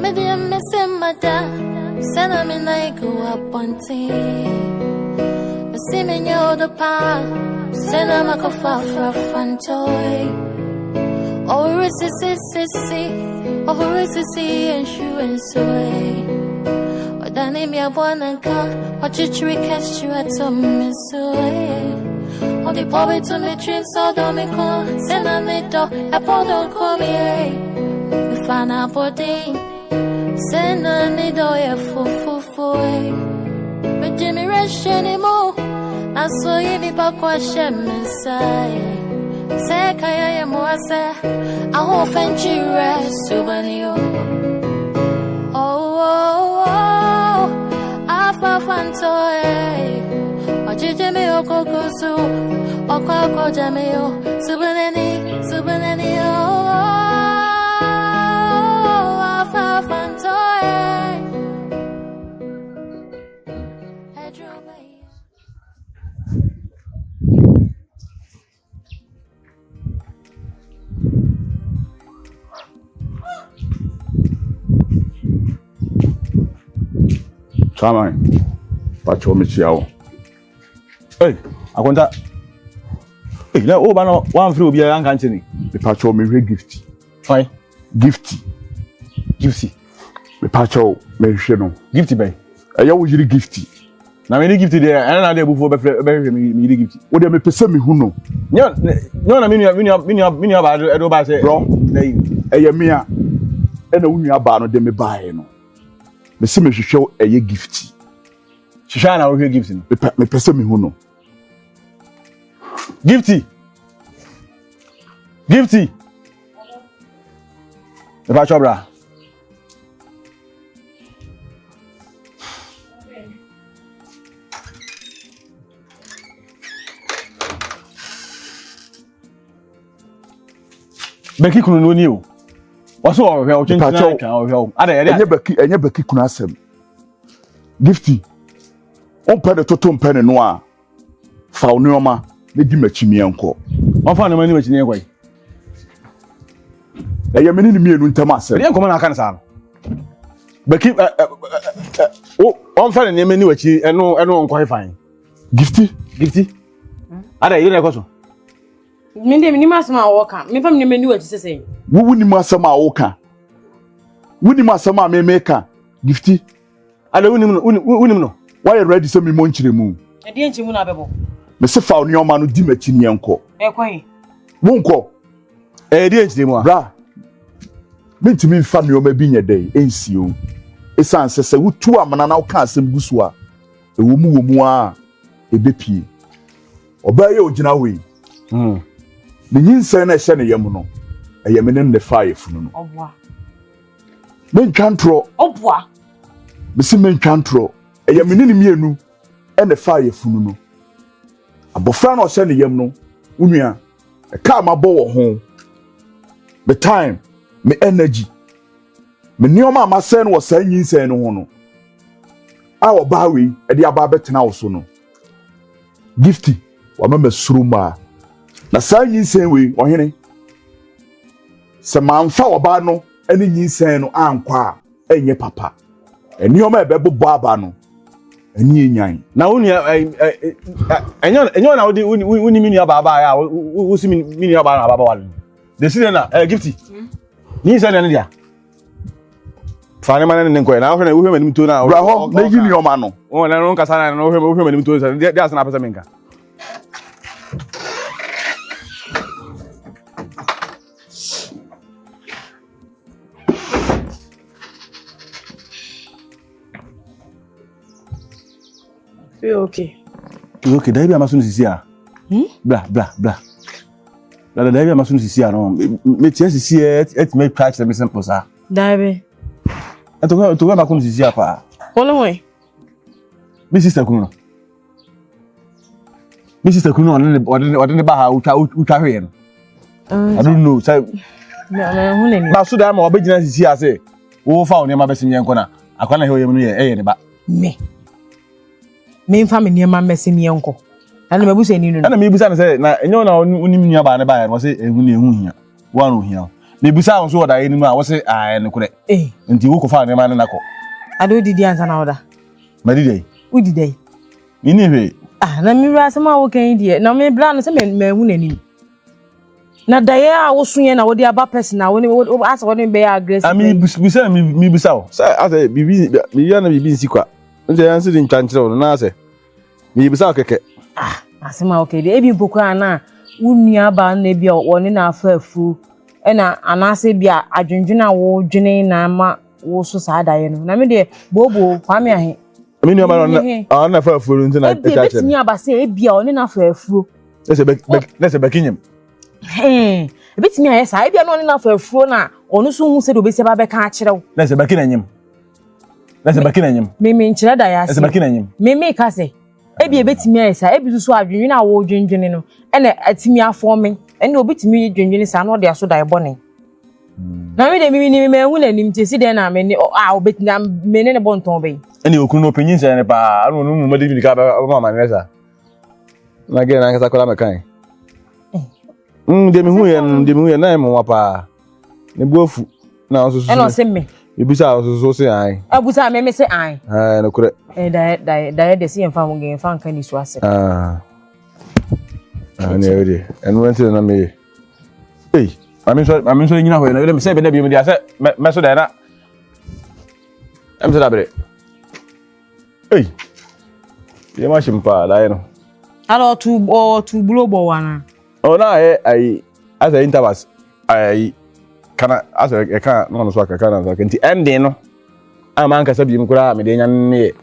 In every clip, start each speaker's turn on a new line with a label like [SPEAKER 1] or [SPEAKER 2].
[SPEAKER 1] Medium missing my dad. Send them in like go up on team. But see me near the park. Send them a coffee for a fun toy. Oh, Asisi. Oh, Asisi and shoe and soy. Or the name ya born and car. What you trick catch you at some soy. Oh, the power to me dream so don't me call. Send a little, a paw don't call me. We find out body. Send a needle, a full. But Jimmy Rush anymore. I saw you be back wash Messiah. Say, Kaya Moasa. I hope and you rest, Subanio. Oh, I found toy. Or Jimmy Okokusu, or Koko Jameo, Subanani,
[SPEAKER 2] Come on, Pacho Michiao. Hey, I want that. Hey, now, oh, one through be a young Anthony. The Pacho me Gifty. Why? Gifty. The Pacho me Sheno. Gifty bay. I usually Gifty. Now, any Gifty there, and I did before me Gifty. What do you person me who know? No, I mean, about I don't buy say, bro. Hey, Mia, and the woman about them buy no. Me see me show a Gifty. Shishana will hear Gifty. Me person me who know. Gifty. The Pacho bra. Becky kunu no ni o. Waso o hwe o twenty kan o hwe o. Ada Becky kunu asem. Gifty. On pede toto pene no a. Fa onioma na di machimi enko. On fa no mani machimi enko. Eye meni ni mienu ntam asem. Eye enko na aka nsa no. Becky on fa ne mani wachi eno enko hefan. Gifty. Ada yire ko so.
[SPEAKER 3] Mende mi ni masama awoka. Me fam ni meni wachi sese.
[SPEAKER 2] Wo ni masama awoka. Wuni masama me meka. Gifty. Ada wuni no. Why ready say me monchire mu?
[SPEAKER 3] E de enchi mu na bebo.
[SPEAKER 2] Me se fa onioma no di machi ni enko.
[SPEAKER 3] E kwan.
[SPEAKER 2] Wonko. E de enchi mu a. Bra. Mentimi fa onioma bi nyedey ensio. Esan sese wutu amana na woka asem gusu a. E wo mu a ebepie. Oba ye ogina we. The nyinsa na ehye ne yam no. Eyem ne ne fa yefunu no.
[SPEAKER 3] Obwa.
[SPEAKER 2] Men twantro.
[SPEAKER 3] Obwa.
[SPEAKER 2] Bisi men twantro. Eyem ne mienu ene fa yefunu no. Abofra na ohye ne yam no. Unua. E ka ma bo wo ho. The time, me energy. Me nioma amase no wo sa nyinsa no ho no. A wo ba we e de aba betena wo so no. Gifty, wa mama suruma. Na sa nyinsen we ohene se manfa oba no ene nyinsen no ankwa enye papa enioma ebebo aba no eni enyan na wonu enyo na woni mini aba ya wo si mini aba na aba wale de si na Gifty nyinsen na dia fane man ne nko na wo hwe manim to na bra ho na yini oma no wo na no nkasa na no hwe manim to dia asana pesa menka.
[SPEAKER 3] Okay.
[SPEAKER 2] Okay, dai bia maso sisi a. Bla. La dai bia maso sisi a no. Me tie sisi et me catch them simple sa.
[SPEAKER 3] Dai be.
[SPEAKER 2] To go na ko sisi a pa.
[SPEAKER 3] Wole we.
[SPEAKER 2] Mi sister kunu no ne ba ha utwa hwe no. I don't know. Say
[SPEAKER 3] no ni.
[SPEAKER 2] Na so da ma obegina sisi a say. Wo fa oni ma besim yenko na. Akwa na he oyem no ye ne ba.
[SPEAKER 3] Me mfa me niema mesi mi enko ana mabusa ni no
[SPEAKER 2] ana me busa na say na enyo na onim nia ba ne ba ya no say ehu na ehu hia wa no hia
[SPEAKER 4] Me bisa on so da yin ma wo se no kure. Nti wo ko fa ne ma na ko.
[SPEAKER 3] Ado didi ansa na oda.
[SPEAKER 4] Ma didi.
[SPEAKER 3] Wo didi.
[SPEAKER 4] Ni ni hwe.
[SPEAKER 3] Na mi ra se ma wo kan die. Na me bra no se me hu nanim. Na daye a wo sunye na wo di aba person na wo ni asa wo ni be aggressive.
[SPEAKER 4] Mi bisa o. Say asa bibi mi ya na bibi nsi kwa. Nje yan se di ntwankyere wo na ase. Mi bisa o keke.
[SPEAKER 3] Asema okay de ebi mpokwa na wunua ba na bia woni na afafu na anase bia adwendwena wo dwene na ma wo so saa daye no na me de bobo kwame ahe
[SPEAKER 4] mi nua ba na afafu nti na
[SPEAKER 3] ebi betimi abase ebia woni na afafu
[SPEAKER 4] nese bekinyem
[SPEAKER 3] ebitimi ahe saa ebia no woni na afafu na onu so hu se do bese ba be ka akyerew
[SPEAKER 4] nese bekinyem
[SPEAKER 3] me nkyere da ya
[SPEAKER 4] nese bekinyem
[SPEAKER 3] me ka se ebi ebetimi esa ebi so adwendwene a wo dwendwene no ene atimi afome ene obetimi dwendwene sa na ode aso da ebone na me de mi me hu na nim tesi de na me ne obetina me ne bonton be
[SPEAKER 4] ene okunu no penyin se ne pa anu no mu madi ka ba ma ne sa na ge na ka kola me kan de mi hu ye na mo wa pa ne buafu na so so
[SPEAKER 3] ene o se me
[SPEAKER 4] Ibisa so say ai.
[SPEAKER 3] Abusa me say ai.
[SPEAKER 4] No kure.
[SPEAKER 3] Da de see mfa mo gen fa nka ni so ase.
[SPEAKER 4] Ne odi. En went na me. I'm so nyina ho na me say be na bi me dia say me so da na. Em so da bre. Ye ma shimpa da no.
[SPEAKER 3] Alo tu blow bo wana.
[SPEAKER 4] Na ai as a intervals ai kana asa e ka no so aka kana so nti ending no ama anka sabi m kura me de nya ne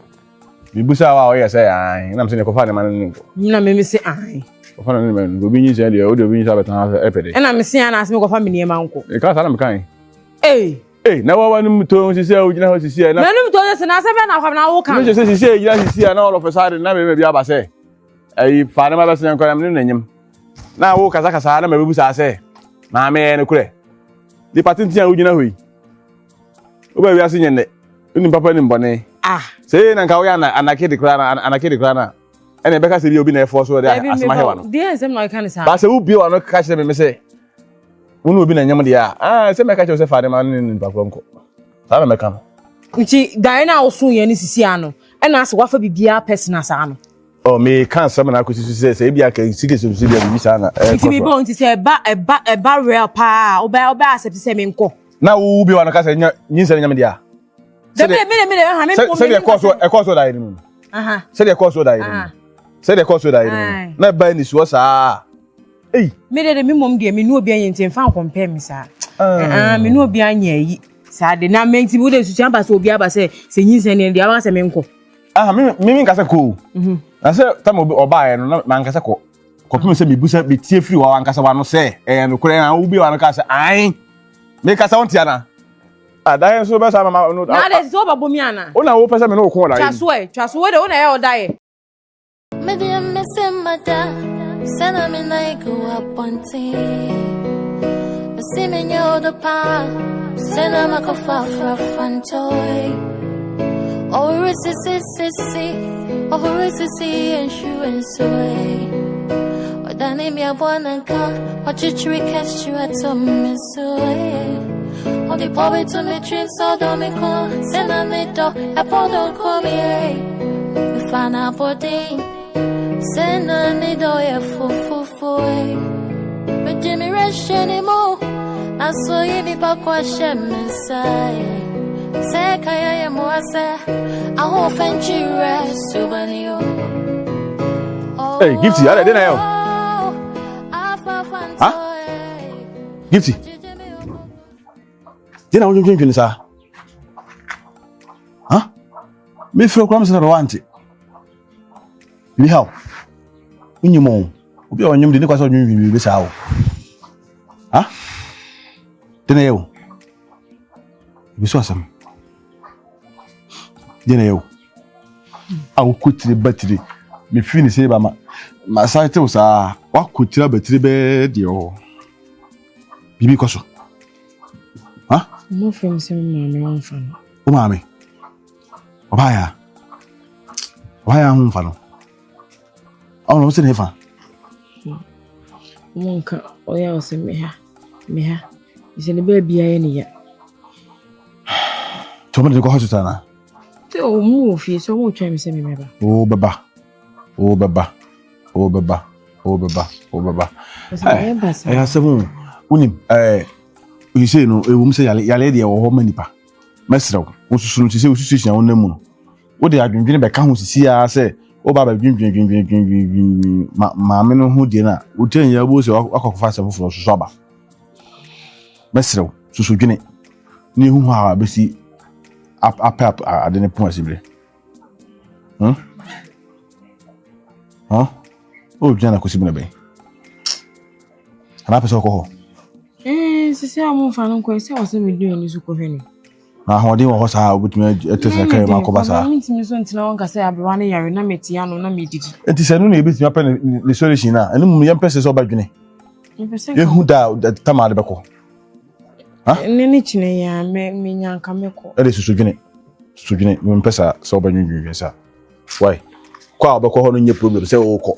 [SPEAKER 4] mi busa wa o ye say ai na me se ne ko fa ne man ni
[SPEAKER 3] na me se ai
[SPEAKER 4] ko fa ne me go bi nyi se de o de bi nyi sa betan e pede
[SPEAKER 3] e na me se ya na ase me ko fa me ne ma nko
[SPEAKER 4] e ka sa na me kan
[SPEAKER 3] na
[SPEAKER 4] wa ni to sisi o gina ho sisi na
[SPEAKER 3] ni to se na se be na fa na wo kan
[SPEAKER 4] me se sisi gina sisi na all of a sudden na me bi aba se ai fa ne ma be se nko na me ne nyim na wo kasa kasa na me busa se ma me ne kure di patinti a ugina hoyi oba wi ase nyenne uni papa ni mbone sei na nka wo ya na anake de kra na ene beka se bi obi na efo so de asema hewa no
[SPEAKER 3] di ensem na kan sa
[SPEAKER 4] ba se wo bi wa no ka kire me se wonu obi na nyam de se me ka kire se fa de ma ni papa nko sa na me ka no
[SPEAKER 3] nti dan na osun ye ni sisi ano ena ase wafa bibia personal sa no
[SPEAKER 4] me kan sama na akosi se bia kan sike so bia bi sa na
[SPEAKER 3] nti bi bon nti se eba real pa oba accept se me nko
[SPEAKER 4] na wo bi wa no ka se nyinsa nyam dia
[SPEAKER 3] de me ha me
[SPEAKER 4] se de course da inu se de course da inu na ba ni so sa
[SPEAKER 3] me de me mom de me nu obi anya nti fa compare me sa me nu obi anya yi sa de na me nti wo de su chamba so obi aba se nyinsa ne de aba se me nko
[SPEAKER 4] me nka se ko na se tam oba ye no na nka se ko pim se me busa be tie free wa nka se wa no se no kure na wo bi wa no ka se ai me ka se won tia na da ye so be sa mama no
[SPEAKER 3] na de so ba bomi ana
[SPEAKER 4] o na wo pese me no ko da ye
[SPEAKER 3] twaso we de o na ye o da ye
[SPEAKER 1] me de me se mata sana me na go up on me se me nyo do pa sana ma ko fa fantoy oh sisi insurance way odane mi abonanka ochichiri catch you at some way on the power to me dreams so don't me call send a me do a don't call me we find a body send a me do ya fu but Jimmy rush anymore I saw you be back question inside say kaya mo say I hope and you rest souvenir
[SPEAKER 4] Gifty are dey na yo Gifty Dina wonjo twin sa me fro kwa msa rawante bi how unyimo obi a wonyum de ne kwasa onwin bi sa wo Dina yo bi so asam Dina yo awu kutire batiri me fini se ba ma site wo sa wa kutira batiri be de o bibi koso
[SPEAKER 3] mo fem se mama won fa no
[SPEAKER 4] o mama obaya won fa no no se ne fa
[SPEAKER 3] mo nka o ya o se me ha Is in the baby any.
[SPEAKER 2] Tomorrow go hospital na.
[SPEAKER 3] Oh, move here, so won't try me send me remember.
[SPEAKER 2] Oh baba. Oh baba. Oh baba. Oh baba. Oh baba. Eh asebu. Unim you say no, we say yale de wo ho manipa. Mesrew. Wo susu no say wo susu nya wonam no. Wo de adwendwene be ka ho sisi a say wo baba dwendwen ma me no ho de na. Wo tan ya bo say akokofa asefo fo susu aba. Mesrew susu dwene. Ni hu ha be si up adene pon asibre. O dwena ko sibina be. Ana pese ko ho.
[SPEAKER 3] Sisi amu fa no ko se o se me dun ni su ko hwe ni.
[SPEAKER 2] Na hodi wo ho sa obutumi etese kai ma ko basa.
[SPEAKER 3] Na mitimi so ntina won ka se abrewa ne yare na metia no na medidi.
[SPEAKER 2] Enti se no na ebetumi apa ne solution na. Enu mu yem pese so badwene. Ehu da tamade beko.
[SPEAKER 3] Nene chine ya me nyanka meko.
[SPEAKER 2] Ede susudwene. Susudwene me pesa so badwene sa. Why? Kwa obeko ho no nye problem se wo ko.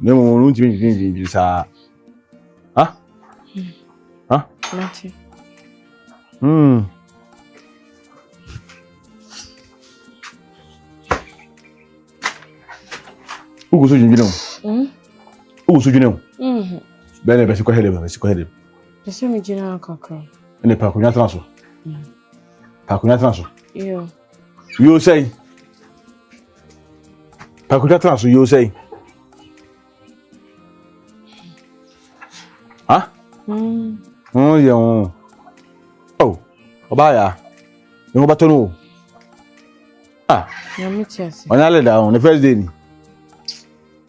[SPEAKER 2] Ne mu no ntimi sa. Ha? Ha?
[SPEAKER 3] Lati.
[SPEAKER 2] Ugo so jinjine o. Ugo so jinjine o. Bene be siko hele.
[SPEAKER 3] Pese me jina kakra.
[SPEAKER 2] Ene pa kunya transo. Pa kunya transo.
[SPEAKER 3] Yo.
[SPEAKER 2] You say. Pa kunya transo you say. Ha? Oh yeah. Oh. Obaya. You go back no. Ah.
[SPEAKER 3] Ya metiasi.
[SPEAKER 2] Onale down the first day ni.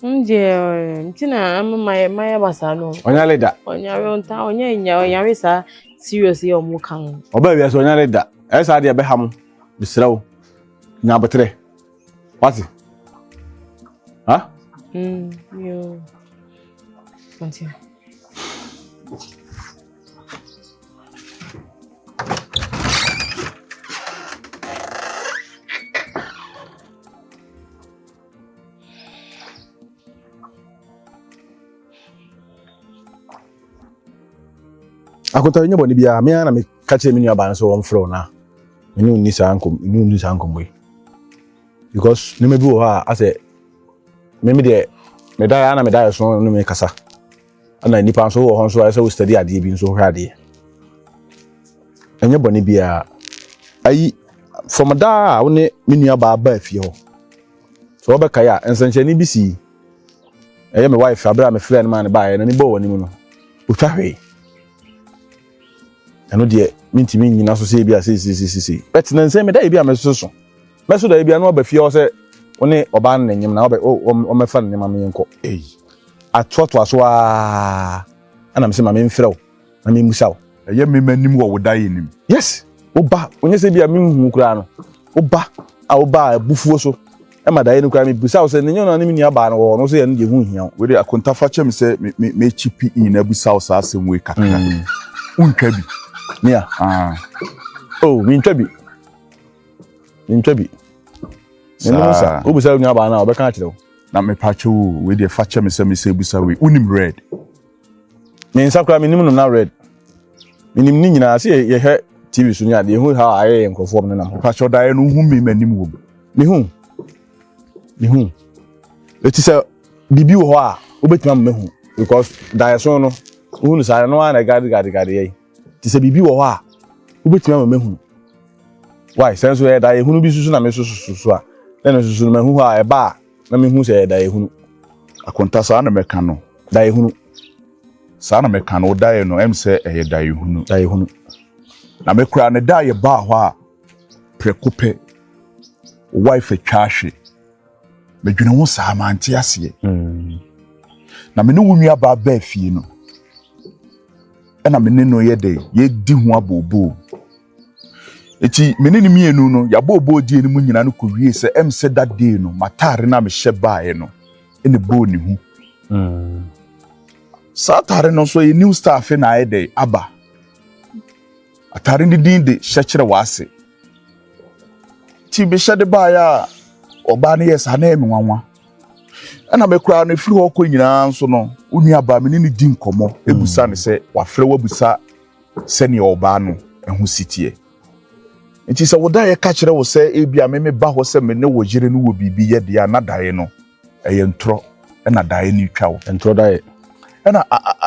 [SPEAKER 3] Ntina my basa no.
[SPEAKER 2] Onale da.
[SPEAKER 3] Onyawe onta onyawe sa seriously o mu kan.
[SPEAKER 2] Oba wi aso onale da. Esa de be ham. Bisrawo. Nya betre. What? Ha?
[SPEAKER 3] Yo. Continue.
[SPEAKER 2] Akonta nyebo ni bia me na me kache me nuaba so won fro na me nu ni sa ankom boy because ne me bi wo ha ase me de me da na me da so no me kasa ana nipa so wo hon so ase wo study ade bi so hwa ade nyebo ni bia ayi from da wo ne me nuaba ba afie ho so oba kaya ensanche ni bisi eye me wife abra me friend man ba ye no ni bo woni mu no o twahwe eno de mintimi nyina so se bia se bet na nse me da bia me so meso da bia no ba fie o se one oba na nyim na o mefa ne ma me enko atoto aso a ana me se ma me mfrew na me musaw
[SPEAKER 5] eye me manim wo woda yenim
[SPEAKER 2] yes oba onye se bia me hu kura no oba bufuo so e ma da ye no kura me busaw se ne nyono na me ni aba no no so ye no de hu hia
[SPEAKER 5] we de akonta fa chem se me chipi in na busaw sa asem we kakra untwa bi
[SPEAKER 2] Nia. Oh, mintwabi. Sa. Obusa nya ba na obeka kire wo.
[SPEAKER 5] Na me pache wo we dey fache me se busa we. Unim red.
[SPEAKER 2] Me nsakra me nim no na red. Me nim ni nyina se ye he TV so nya de hu ha aye nkofo me na.
[SPEAKER 5] Pache da ye no hu me manim wo.
[SPEAKER 2] Me hu. Eti se bibi wo ho a obetima me hu because da ye so no hu no sa no na gadi ye. Ti se bibi wo ho a obetima me hu. Why sense we da ye hu no bi susu na me susu a. Na susu me hu a e ba na me hu se da ye hu.
[SPEAKER 5] Akonta sa na meka no.
[SPEAKER 2] Da ye hu.
[SPEAKER 5] Sa na meka no da ye no em se e da ye hu.
[SPEAKER 2] Da ye hu.
[SPEAKER 5] Na me kura ne da ye ba ho a prekope wife twahwe. Me dwene wo sa ma ante ase. Na me ne wo nua ba ba fie no. Na me ne no ye de ye di ho abobo. Eti me ne ni mienu no ya bobo di eni mu nyina no ko wie se em se that day no matare na me hye baaye no ene bo ni hu. Satare no so ye new staff na ye de aba. Atare ndi din de hye kire wase. Ti be hye de baaya oba ne yes ana emi nwanwa. Ana me kura no firi ho ko nyina nso no unu aba me ne di nkomo ebusa ne se wafre wabusa sɛnea ɔbaa no ɛho sitie nti sɛ woda yɛ ka kyerɛ wo sɛ ebi a me ba hɔ sɛ me ne wo yere no wɔ biribi yɛ deɛ na dae no ɛyɛ ntorɔ ɛna dae no twa wo
[SPEAKER 4] ntorɔ dae
[SPEAKER 5] ɛna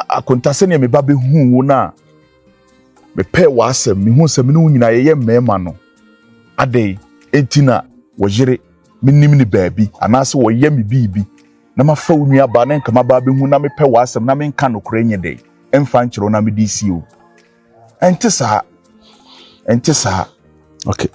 [SPEAKER 5] akonta sɛnea me ba bɛhu wo na mepɛ w'asɛm mehu sɛ me ne wo nyinaa yɛyɛ mmarima no adɛn enti na wo yere menim ne baabi anaasɛ wɔyɛ me biribi na mafa wo nua ba na nka maba bɛhu na mepɛ w'asɛm na menka nokora nyɛ dɛn ɛmfa nkyerɛ na mede si o ɛnte saa
[SPEAKER 4] okay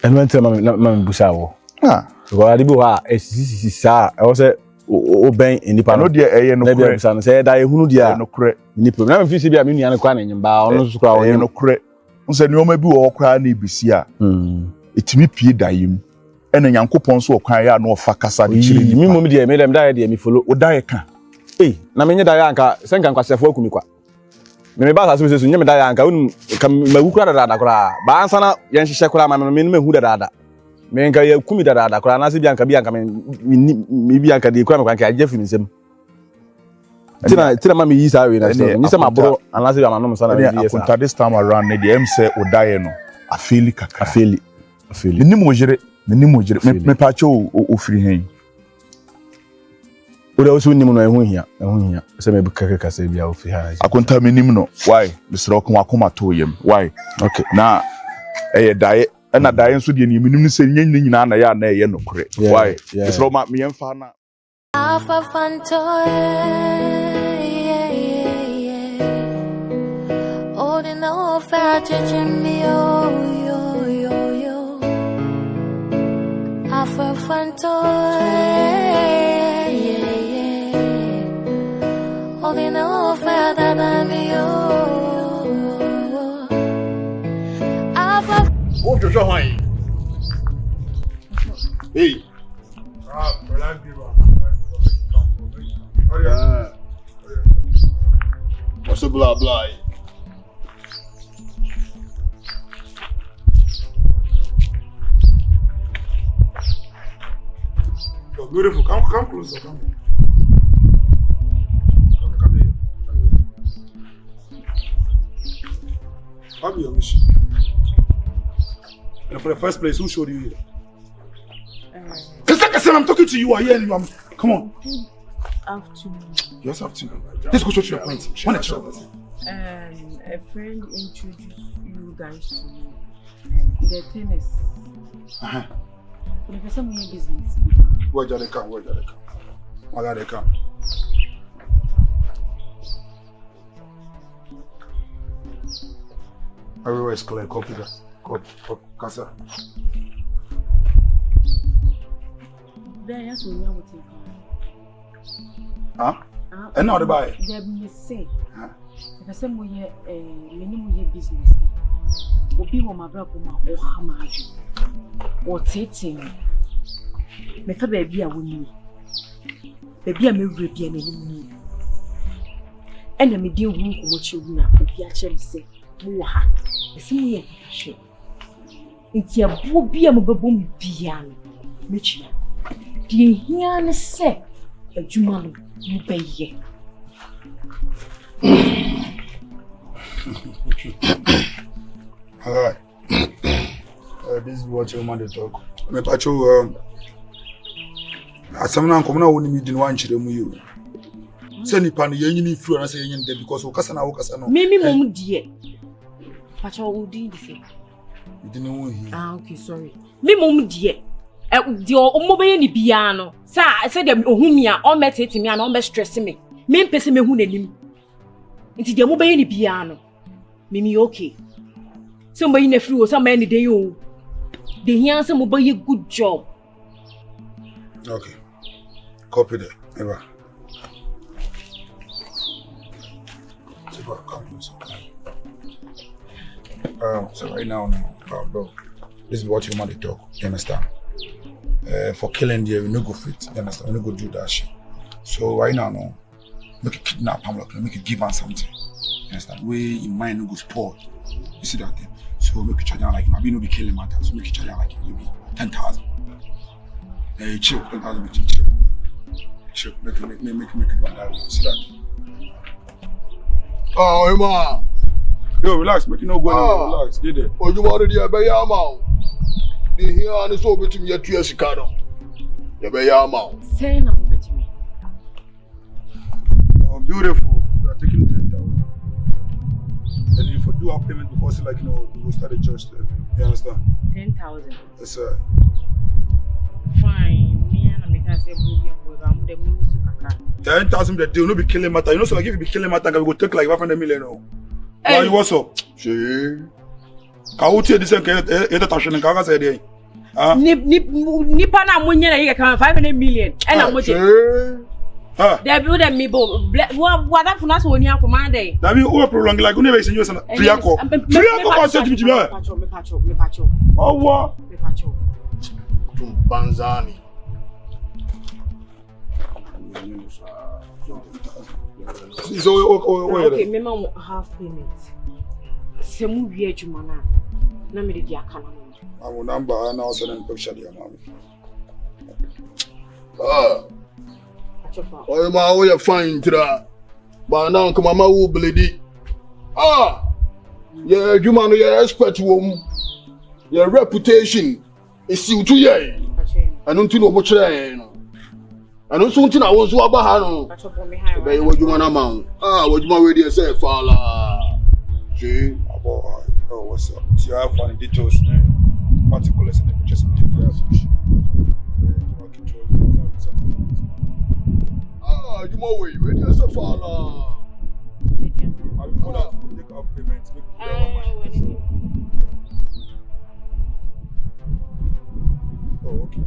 [SPEAKER 4] ɛno nti ma me busa wo because ade bi hɔ a esisi saa ɛwɔ sɛ o bɛn nipa no
[SPEAKER 5] deɛ ɛyɛ
[SPEAKER 4] na bia busa no sɛ ɛda ehunu deɛ
[SPEAKER 5] nokorɛ
[SPEAKER 4] nipa na me fi sɛ bia me nua no kwa na nyim ba ɔno nso kwa
[SPEAKER 5] ɛyɛ nokorɛ nso nneɛma bi wɔ hɔ na ebisi a etimi pie daeɛ mu ɛna Nyankopɔn so ɔkwan yɛ a na ɔfa kasa de kyerɛ nipa
[SPEAKER 4] mi mom deɛ me dem daeɛ deɛ me follow
[SPEAKER 5] wo daeɛ ka
[SPEAKER 4] na me nye daeɛ anka sɛ nka nkwasefo akumi kwa me ba sa so nye me daeɛ anka wonum ka magu kura dada kura ba ansa na yɛn hyehyɛ kura ma me hu dada me nka yɛ kumi dada kura na se bi anka me bi anka de kura me kwan ka agye fi nsem tina ma me yi sa we na so ni se ma boro anase ya manom sa na
[SPEAKER 5] bi yes akunta this time around ne de em say o daeɛ no afeli kakra
[SPEAKER 4] afeli
[SPEAKER 5] ni mo jere me pa cho o firi hen
[SPEAKER 4] ora o so nim no ehun hia se me bukaka kasa bia o fi ha
[SPEAKER 5] akunta me nim no why misro ko akoma to yem why okay na daeɛ na daeɛ nso de ni nim se nyenye nyina na ya na ɛyɛ nokore why misro ma me yemfa na
[SPEAKER 1] Alpha Fantoy, oh, the no fair Jimmy, yo. Alpha Fantoy, oh, the no fair that yo. Alpha.
[SPEAKER 2] Oh, Joshua, why? Hey. What's the blah blah? You're beautiful. Come closer. Come here. I'll be your mission. And for the first place, who showed you here? I'm talking to you. I hear you. Come on.
[SPEAKER 6] Afternoon.
[SPEAKER 2] Yes, afternoon. Let's go straight to your point. One extra.
[SPEAKER 6] A friend introduced you guys to me. The tennis. The person who business.
[SPEAKER 2] Where did they come? Where did they come? Everywhere is clear. Copy that. Copy. Casa.
[SPEAKER 6] There, yes, we know what you
[SPEAKER 2] Huh? And now the buy.
[SPEAKER 6] There be say. The person we minimum business. Obi wo ma brabo ma o hamaju. O teting. Me fa baby a woni. Baby a me wure bia na ni. Ena me die hu ko chi wu na obi a chere se mo ha. Esi mu ye hwe. Nti abo bia mo bebom bia no. Me chi. Die hia ne se adwuma no mo beye.
[SPEAKER 2] All right. This is what you want to talk. Me pacho asamna nkomo na woni mi di no ankyere mu yi. Se nipa no yenyini fru na se yenyin de because wo kasa no.
[SPEAKER 6] Me mom die. Pacho wo di di se.
[SPEAKER 2] Di ne wo hi.
[SPEAKER 6] Okay, sorry. Me mom die. Di o beye ni bia no. Se de ohumi a o metete me a na o be stress me. Me mpese me hu nanim. Nti de mo beye ni bia no. Me okay. So mo yi na free o so ma ni dey o. The here say mo beye good job.
[SPEAKER 2] Okay. Copy that. Eva. Come so right now, bro, this is what you want to talk. You understand? For killing there, we no go fit. You understand? We no go do that shit. So right now, no, make it kidnap him, make it give him something. You understand? We in mind no go spoil. You see that thing? So make it charge like him. I be no be killing matter. So make it charge like him. Maybe 10,000. Chill. 10,000 make it chill. Chill. Make it one that way. You see that thing? Oh, Emma.
[SPEAKER 5] Yo, relax, make you no go anywhere. Relax, get there.
[SPEAKER 7] Oh, you want to be a man? The here and so between your 2 years ago. You be a man.
[SPEAKER 6] Say no, Jimmy.
[SPEAKER 5] Oh, beautiful. You are taking 10,000. And if you do our payment before, say like, you know, we will start the church there. You understand?
[SPEAKER 6] 10,000.
[SPEAKER 5] Yes, sir.
[SPEAKER 6] Fine. Me and I can say, I'm the moon to Kaka.
[SPEAKER 5] 10,000 the deal, no be killing matter. You know, so like if you be killing matter, we go take like 500 million. Why you what's up?
[SPEAKER 7] See?
[SPEAKER 5] Can you tell this and get a touch and can say there?
[SPEAKER 6] Nipa na munye na you can 500 million. And I'm with you. They build them me bo. What that for us when you command day.
[SPEAKER 5] That mean over prolong like never seen you some Triaco. Triaco say to me.
[SPEAKER 6] Me pacho.
[SPEAKER 5] Oh what?
[SPEAKER 6] Me pacho.
[SPEAKER 7] Banzani.
[SPEAKER 5] So
[SPEAKER 6] okay, me ma half payment. Se mu wie adwuma na me dey aka na.
[SPEAKER 5] I will number and also send picture there, mommy.
[SPEAKER 7] Oh, my way you fine to that. But now come mama who bleed. Yeah, you man, your expert woman. Your reputation is you to ye. I don't know what you're saying. I don't think I was what about her. Baby, what you want a man? What you want to say, Fala? See?
[SPEAKER 5] Oh, what's up? See, I have funny details, particulars in the pictures of the
[SPEAKER 7] you more way, ready as a Fala.
[SPEAKER 5] I will call out to take up payments. Oh, okay.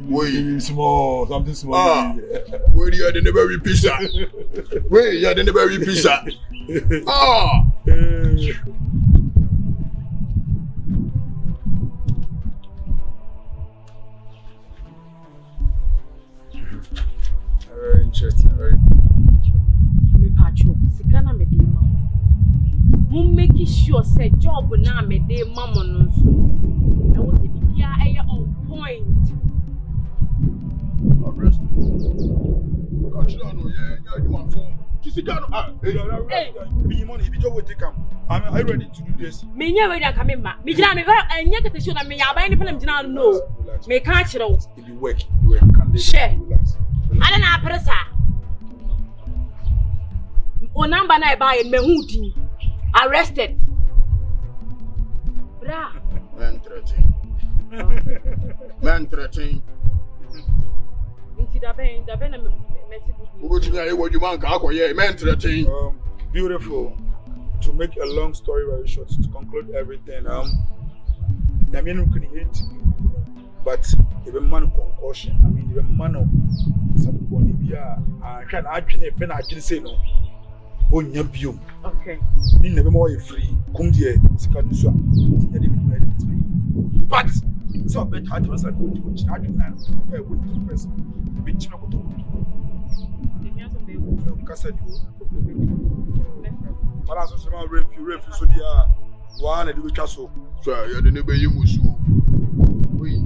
[SPEAKER 7] Wait,
[SPEAKER 5] small, something small.
[SPEAKER 7] Where you had in the very pizza? Where you had in the very pizza?
[SPEAKER 5] Very interesting, very.
[SPEAKER 6] Me pacho, sikana me dey ma. Mo make sure say job na me dey mama no so. E wo ti bia e on point.
[SPEAKER 7] Arrest me. Catch down no, yeah, you want phone.
[SPEAKER 5] Hey, be money, be just wait take am. Are you ready to do this?
[SPEAKER 6] Me nya ready aka me ma. Me jina me enya kete show na me ya ba ni pele me jina no. Me can kire wo.
[SPEAKER 5] If you work, can they
[SPEAKER 6] relax. Ada na presa. O number na e ba ye me hu din. Arrested. Bra.
[SPEAKER 7] Man 13.
[SPEAKER 6] Inti da ben na me
[SPEAKER 7] What you man ka akoye man 13.
[SPEAKER 5] Beautiful. To make a long story very short, to conclude everything, I mean, we can hate you, but even man concussion, I mean, even man of somebody, I can actually pen, I can say no. Oh, yeah,
[SPEAKER 6] okay.
[SPEAKER 5] You never more free. Come here, but so bet hard to answer which I do not. I wouldn't press which no go to. But as a small review, so they are one and do castle. So, you're the neighbor you must. Wait,